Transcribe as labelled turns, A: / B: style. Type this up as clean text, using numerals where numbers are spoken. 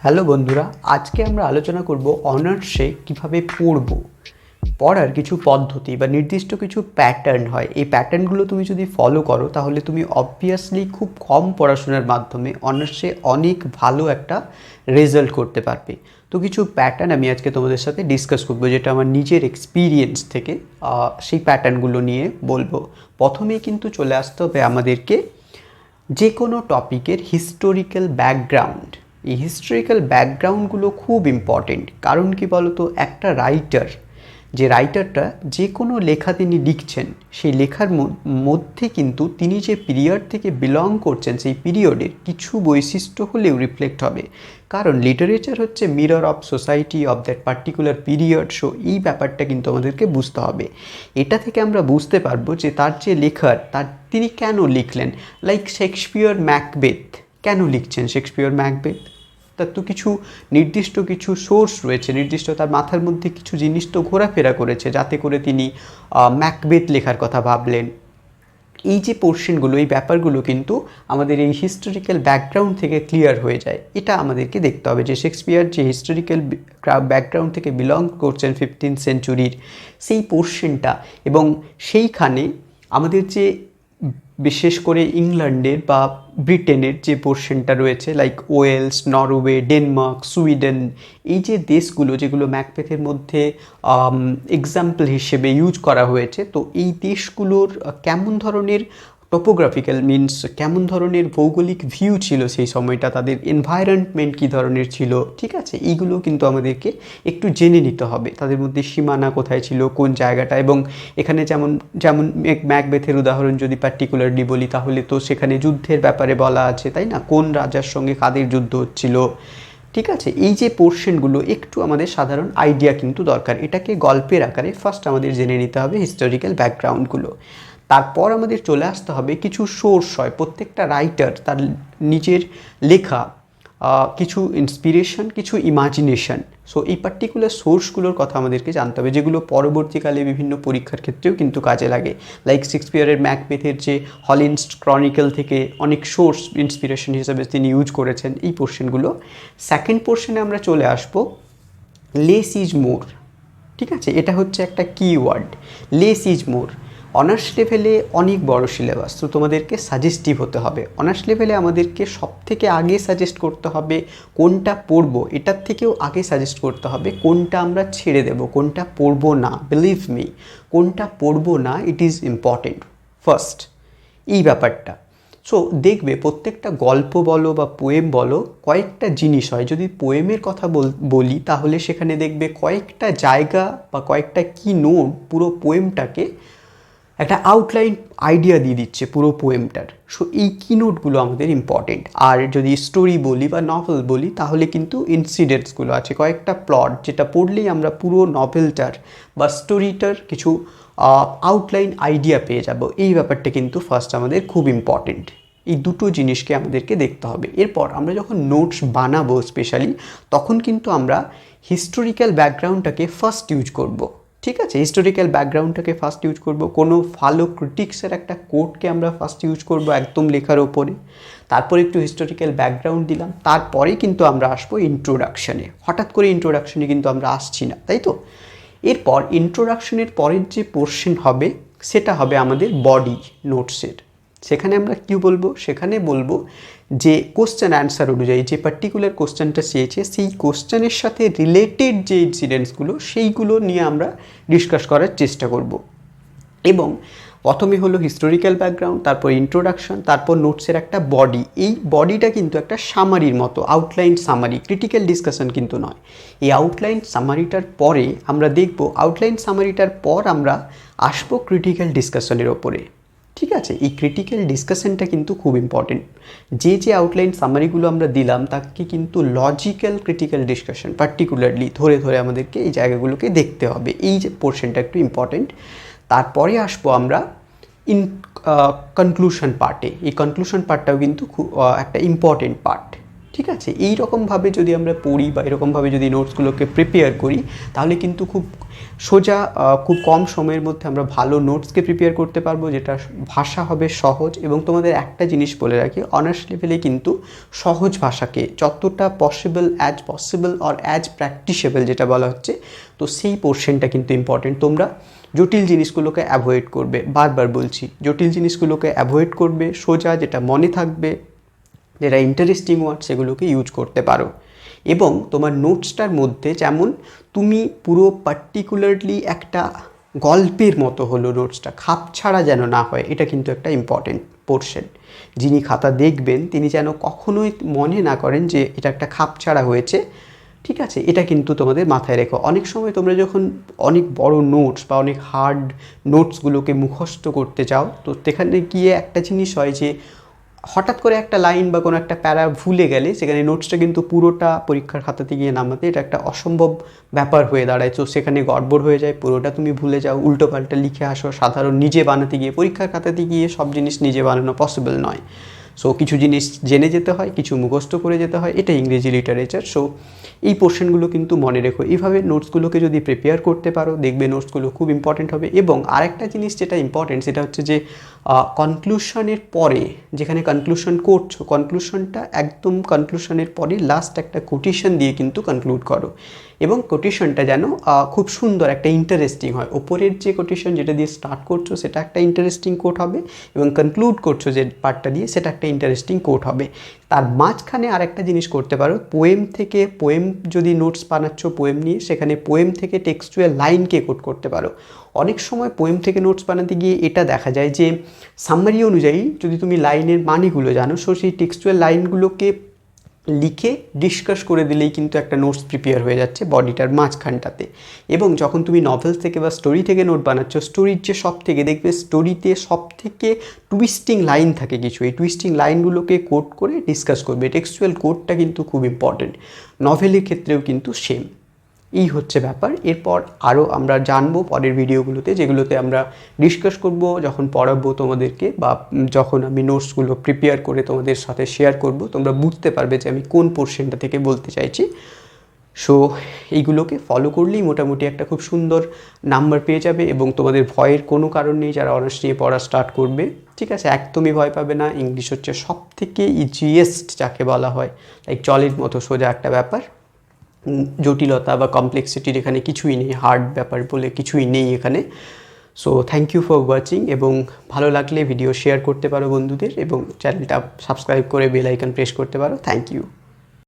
A: Hello বন্ধুরা, আজকে আমরা আলোচনা করব অনার্সে কিভাবে পড়ার কিছু পদ্ধতি বা নির্দিষ্ট কিছু প্যাটার্ন হয়। এই প্যাটার্নগুলো তুমি যদি ফলো করো তাহলে তুমি অবভিয়াসলি খুব কম পড়াশোনার মাধ্যমে অনার্সে অনেক ভালো একটা রেজাল্ট করতে পারবে। তো কিছু প্যাটার্ন আমি আজকে তোমাদের সাথে ডিসকাস করবো, যেটা আমার নিজের এক্সপিরিয়েন্স থেকে সেই প্যাটার্নগুলো নিয়ে বলবো। প্রথমেই কিন্তু চলে আসতে হবে আমাদেরকে যে কোনো টপিকের হিস্টোরিক্যাল ব্যাকগ্রাউন্ড। এই হিস্টোরিক্যাল ব্যাকগ্রাউন্ডগুলো খুব ইম্পর্টেন্ট। কারণ কি বলতো, একটা রাইটার, যে রাইটারটা যে কোনো লেখা তিনি লিখছেন, সেই লেখার মধ্যে কিন্তু তিনি যে পিরিয়ড থেকে বিলং করছেন সেই পিরিয়ডের কিছু বৈশিষ্ট্য হলেও রিফ্লেক্ট হবে। কারণ লিটারেচার হচ্ছে mirror of society of that particular period. So এই ব্যাপারটা কিন্তু আমাদেরকে বুঝতে হবে। এটা থেকে আমরা বুঝতে পারবো যে তার যে লেখার, তিনি কেন লিখলেন। লাইক শেক্সপিয়র ম্যাকবেথ কেন লিখছেন, শেক্সপিয়র ম্যাকবেথ তার তো কিছু নির্দিষ্ট কিছু সোর্স রয়েছে, নির্দিষ্ট তার মাথার মধ্যে কিছু জিনিস তো ঘোরাফেরা করেছে যাতে করে তিনি ম্যাকবেথ লেখার কথা ভাবলেন। এই যে পোর্শনগুলো, এই ব্যাপারগুলো কিন্তু আমাদের এই হিস্টোরিক্যাল ব্যাকগ্রাউন্ড থেকে ক্লিয়ার হয়ে যায়। এটা আমাদেরকে দেখতে হবে যে শেক্সপিয়ার যে হিস্টোরিক্যাল ব্যাকগ্রাউন্ড থেকে বিলং করছেন 15th সেঞ্চুরির সেই পোর্শনটা, এবং সেইখানে আমাদের যে বিশেষ করে ইংল্যান্ডের বা ব্রিটেনের যে পোর্শনটা রয়েছে, like Wales, Norway, Denmark, Sweden, এই যে দেশগুলো যেগুলো ম্যাকবেথের মধ্যে এক্সাম্পল হিসেবে ইউজ করা হয়েছে, তো এই দেশগুলোর কেমন ধরনের টোপোগ্রাফিক্যাল মিনস কেমন ধরনের ভৌগোলিক ভিউ ছিল সেই সময়টা, তাদের এনভায়রনমেন্ট কী ধরনের ছিল, ঠিক আছে, এইগুলো কিন্তু আমাদেরকে একটু জেনে নিতে হবে। তাদের মধ্যে সীমানা কোথায় ছিল, কোন জায়গাটা, এবং এখানে যেমন যেমন ম্যাকবেথের উদাহরণ যদি পার্টিকুলারলি বলি তাহলে তো সেখানে যুদ্ধের ব্যাপারে বলা আছে, তাই না, কোন রাজার সঙ্গে কাদের যুদ্ধ হচ্ছিল, ঠিক আছে। এই যে পোর্শনগুলো একটু আমাদের সাধারণ আইডিয়া কিন্তু দরকার। এটাকে গল্পের আকারে ফার্স্ট আমাদের জেনে নিতে হবে হিস্টোরিক্যাল ব্যাকগ্রাউন্ডগুলো। তারপর আমাদের চলে আসতে হবে কিছু সোর্স হয়। প্রত্যেকটা রাইটার তার নিজের লেখা কিছু ইন্সপিরেশন, কিছু ইমাজিনেশন। সো এই পার্টিকুলার সোর্সগুলোর কথা আমাদেরকে জানতে হবে, যেগুলো পরবর্তীকালে বিভিন্ন পরীক্ষার ক্ষেত্রেও কিন্তু কাজে লাগে। লাইক শেক্সপিয়রের ম্যাকবেথের যে হলিনস্ট ক্রনিকল থেকে অনেক সোর্স ইন্সপিরেশন হিসেবে তিনি ইউজ করেছেন, এই পোর্শনগুলো। সেকেন্ড পোর্শনে আমরা চলে আসবো লেস ইজ মোর, ঠিক আছে। এটা হচ্ছে একটা keyword, less is more. Honours লেভেলে অনেক বড় সিলেবাস, তো তোমাদেরকে সাজেস্টিভ হতে হবে। অনার্স লেভেলে আমাদেরকে সব থেকে আগে সাজেস্ট করতে হবে কোনটা পড়বো, এটার থেকেও আগে সাজেস্ট করতে হবে কোনটা আমরা ছেড়ে দেব, কোনটা পড়বো না। বিলিভ মি, কোনটা পড়বো না ইট ইজ ইম্পর্টেন্ট ফার্স্ট, এই ব্যাপারটা। সো দেখবে প্রত্যেকটা গল্প বলো বা পোয়েম বলো, কয়েকটা জিনিস হয়। যদি পোয়েমের কথা বলি তাহলে সেখানে দেখবে কয়েকটা জায়গা বা কয়েকটা কি নোট পুরো পোয়েমটাকে একটা আউটলাইন আইডিয়া দিয়ে দিচ্ছে পুরো পোয়েমটার। সো এই কিনোটগুলো আমাদের ইম্পর্টেন্ট। আর যদি স্টোরি বলি বা নভেল বলি তাহলে কিন্তু ইনসিডেন্টসগুলো আছে, কয়েকটা প্লট যেটা পড়লেই আমরা পুরো নভেলটার বা স্টোরিটার কিছু আউটলাইন আইডিয়া পেয়ে যাব। এই ব্যাপারটা কিন্তু ফার্স্ট আমাদের খুব ইম্পর্টেন্ট। এই দুটো জিনিসকে আমাদেরকে দেখতে হবে। এরপর আমরা যখন নোটস বানাবো স্পেশালি, তখন কিন্তু আমরা হিস্টোরিক্যাল ব্যাকগ্রাউন্ডটাকে ফার্স্ট ইউজ করব, ঠিক আছে। হিস্টোরিক্যাল ব্যাকগ্রাউন্ডটাকে ফার্স্ট ইউজ করব, কোনো ভালো ক্রিটিক্সের একটা কোটকে আমরা ফার্স্ট ইউজ করব একদম লেখার ওপরে। তারপর একটু হিস্টোরিক্যাল ব্যাকগ্রাউন্ড দিলাম, তারপরে কিন্তু আমরা আসবো ইন্ট্রোডাকশানে। হঠাৎ করে ইন্ট্রোডাকশানে কিন্তু আমরা আসছি না, তাই তো। এরপর ইন্ট্রোডাকশনের পরের যে পোর্শন হবে সেটা হবে আমাদের বডি নোটসের। সেখানে আমরা কী বলবো, সেখানে বলবো যে কোশ্চেন অ্যান্সার অনুযায়ী যে পার্টিকুলার কোশ্চেনটা চেয়েছে সেই কোশ্চেনের সাথে রিলেটেড যে ইনসিডেন্টসগুলো সেইগুলো নিয়ে আমরা ডিসকাস করার চেষ্টা করব। এবং প্রথমে হলো হিস্টোরিক্যাল ব্যাকগ্রাউন্ড, তারপর ইন্ট্রোডাকশন, তারপর নোটসের একটা বডি। এই বডিটা কিন্তু একটা সামারির মতো, আউটলাইন সামারি, ক্রিটিক্যাল ডিসকাশন কিন্তু নয়। এই আউটলাইন সামারিটার পরে আমরা দেখব, আউটলাইন সামারিটার পর আমরা আসবো ক্রিটিক্যাল ডিসকাশনের ওপরে, ঠিক আছে। এই ক্রিটিক্যাল ডিসকাশনটা কিন্তু খুব ইম্পর্টেন্ট। যে আউটলাইন সামারিগুলো আমরা দিলাম তাকে কিন্তু লজিক্যাল ক্রিটিক্যাল ডিসকাশন পার্টিকুলারলি ধরে ধরে আমাদেরকে এই জায়গাগুলোকে দেখতে হবে। এই যে পোর্শনটা একটু ইম্পর্টেন্ট। তারপরে আসবো আমরা কনক্লুশন পার্টে। এই কনক্লুশন পার্টটাও কিন্তু খুব একটা ইম্পর্টেন্ট পার্ট, ঠিক আছে, এই রকমভাবে যদি আমরা পড়ি বা এরকমভাবে যদি নোটসগুলোকে প্রিপেয়ার করি তাহলে কিন্তু খুব সোজা খুব কম সময়ের মধ্যে আমরা ভালো নোটসকে প্রিপেয়ার করতে পারবো, যেটা ভাষা হবে সহজ। এবং তোমাদের একটা জিনিস বলে রাখি, অনার্স লেভেলে কিন্তু সহজ ভাষাকে যতটা পসিবল অর অ্যাজ প্র্যাকটিসেবল যেটা বলা হচ্ছে, তো সেই পোর্শনটা কিন্তু ইম্পর্টেন্ট। তোমরা জটিল জিনিসগুলোকে অ্যাভয়েড করবে, বারবার বলছি জটিল জিনিসগুলোকে অ্যাভয়েড করবে, সোজা যেটা মনে থাকবে, যেটা ইন্টারেস্টিং ওয়ার্ড, সেগুলোকে ইউজ করতে পারো। এবং তোমার নোটসটার মধ্যে যেমন তুমি পুরো পার্টিকুলারলি একটা গল্পের মতো হলো নোটসটা, খাপ ছাড়া যেন না হয়, এটা কিন্তু একটা ইম্পর্টেন্ট পোর্শন। যিনি খাতা দেখবেন তিনি যেন কখনোই মনে না করেন যে এটা একটা খাপ ছাড়া হয়েছে, ঠিক আছে, এটা কিন্তু তোমাদের মাথায় রেখো। অনেক সময় তোমরা যখন অনেক বড় নোটস বা অনেক হার্ড নোটসগুলোকে মুখস্থ করতে চাও, তো সেখানে গিয়ে একটা জিনিস হয় যে হঠাৎ করে একটা লাইন বা কোনো একটা প্যারা ভুলে গেলে সেখানে নোটসটা কিন্তু পুরোটা পরীক্ষার খাতাতে গিয়ে নামাতে এটা একটা অসম্ভব ব্যাপার হয়ে দাঁড়ায়। তো সেখানে গড়বড় হয়ে যায়, পুরোটা তুমি ভুলে যাও, উল্টোপাল্টা লিখে আসো। সাধারণ নিজে বানাতে গিয়ে, পরীক্ষার খাতাতে গিয়ে সব জিনিস নিজে বানানো পসিবল নয়। সো কিছু জিনিস জেনে যেতে হয়, কিছু মুখস্থ করে যেতে হয়, এটা ইংরেজি লিটারেচার। সো এই পোর্শনগুলো কিন্তু মনে রেখো। এইভাবে নোটসগুলোকে যদি প্রিপেয়ার করতে পারো, দেখবে নোটসগুলো খুব ইম্পর্টেন্ট হবে। এবং আরেকটা জিনিস যেটা ইম্পর্টেন্ট, সেটা হচ্ছে যে কনক্লুশনের পরে, যেখানে কনক্লুশন করছো, কনক্লুশনটা একদম কনক্লুশনের পরে লাস্ট একটা কোটেশন দিয়ে কিন্তু কনক্লুড করো। এবং কোটেশনটা যেন খুব সুন্দর একটা ইন্টারেস্টিং হয়। ওপরের যে কোটেশন যেটা দিয়ে স্টার্ট করছো সেটা একটা ইন্টারেস্টিং কোট হবে, এবং কনক্লুড করছো যে পার্টটা দিয়ে সেটা একটা ইন্টারেস্টিং কোট হবে। তার মাঝখানে আরেকটা জিনিস করতে পারো, পোয়েম যদি নোটস বানাচ্ছ পোয়েম নিয়ে, সেখানে পোয়েম থেকে টেক্সচুয়াল লাইনকে কোট করতে পারো। অনেক সময় পোয়েম থেকে নোটস বানাতে গিয়ে এটা দেখা যায় যে সামারি অনুযায়ী যদি তুমি লাইনের মানেগুলো জানো, সো সেই টেক্সচুয়াল লাইনগুলোকে লিখে ডিসকাস করে দিলেই কিন্তু একটা নোটস প্রিপেয়ার হয়ে যাচ্ছে বডিটার মাঝখানটাতে। এবং যখন তুমি নভেলস থেকে বা স্টোরি থেকে নোট বানাচ্ছ, স্টোরির যে সব থেকে দেখবে স্টোরিতে সব থেকে টুইস্টিং লাইন থাকে কিছু, এই টুইস্টিং লাইনগুলোকে কোট করে ডিসকাস করবে। টেক্সচুয়াল কোডটা কিন্তু খুব ইম্পর্টেন্ট, নভেলের ক্ষেত্রেও কিন্তু সেম। এই হচ্ছে ব্যাপার। এরপর আরও আমরা জানবো পরের ভিডিওগুলোতে, যেগুলোতে আমরা ডিসকাস করব যখন পড়াবো তোমাদেরকে, বা যখন আমি নোটসগুলো প্রিপেয়ার করে তোমাদের সাথে শেয়ার করব, তোমরা বুঝতে পারবে যে আমি কোন পোর্শনটা থেকে বলতে চাইছি। সো এইগুলোকে ফলো করলেই মোটামুটি একটা খুব সুন্দর নাম্বার পেয়ে যাবে, এবং তোমাদের ভয়ের কোনো কারণ নেই যারা অনার্স নিয়ে পড়া স্টার্ট করবে, ঠিক আছে, একদমই ভয় পাবে না। ইংলিশ হচ্ছে সব থেকে ইজিয়েস্ট যাকে বলা হয়, লাইক জলের মতো সোজা একটা ব্যাপার। জটিলতা বা কমপ্লেক্সিটির এখানে কিছুই নেই, হার্ড ব্যাপার বলে কিছুই নেই এখানে। So thank you for watching, এবং ভালো লাগলে ভিডিও শেয়ার করতে পারো বন্ধুদের, এবং চ্যানেলটা সাবস্ক্রাইব করে বেল আইকন প্রেস করতে পারো। Thank you.